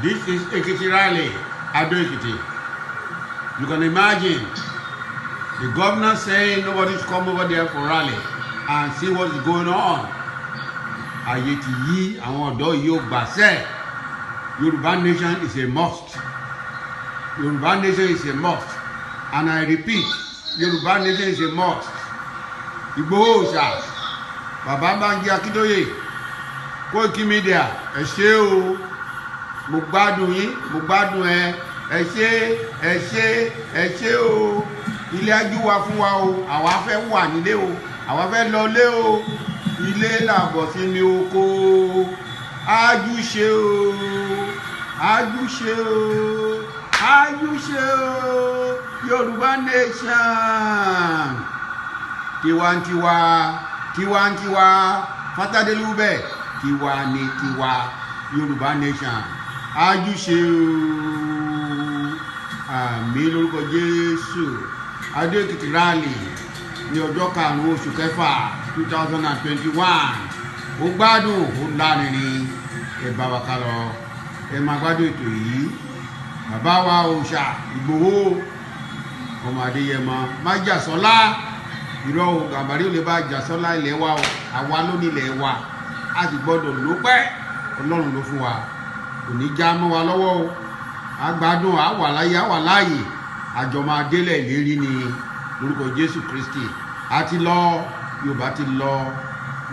This is Ekiti rally, Ado Ekiti. You can imagine the governor saying nobody's come over there for rally and see what's going on. Ayé ti yí àwọn ọ̀dọ́ yìí ó gbàṣẹ́. Yoruba nation is a must. Yoruba nation is a must. And I repeat, Yoruba nation is a must. Ìgbòho Òòṣà, Bàbá Bánjí Akíntóyè, Koiki Media, ẹ ṣé o. Mo gbádùn yín, mo gbádùn ẹ ṣé o. Ilé ajú wa fún wa o, àwa fẹ́ wà nílé o, àwa fẹ́ lọ lé o. Ilé làbọ̀ sí mi oko. Ájú ṣe o, ájú ṣe o, ájú ṣe o. Yoruba nation. Tiwantiwa, tiwantiwa, Fatadelube, tiwa ni tiwa. Yoruba nation. Ájú ṣe o. Àmín lórúkọ Jésù. Ado Ekiti rally ní ọjọ́ 5 oṣù kẹfà 2021. Ó gbádùn, ó lárinrin. Ẹ bá wa ká lọ. Ẹ máa gbádùn ètò yìí. Bàbá wa Òòṣà Ìgbòho ọmọ Adéyẹmọ Májàsọ́lá. Irọ́ o, Gàmbàrí ò lè bá Jàsọ́lá ilẹ̀ wa o. Àwa ló ní ilẹ̀ wa. A sì gbọ́dọ̀ ló pẹ́. Ọlọ́run ló fún wa. Kò ní já mọ́ wa lọ́wọ́ o. A gbádùn, a wà láàyè. Àjọ máa délẹ̀ ìlérí ni lórúkọ Jésù Kristi. A ti lọ, Yorùbá ti lọ,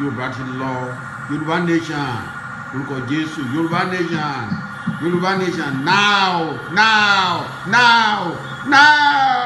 Yorùbá ti lọ. Yorùbá nation lórúkọ Jésù. Yorùbá nation, Yorùbá nation now, now, now, now.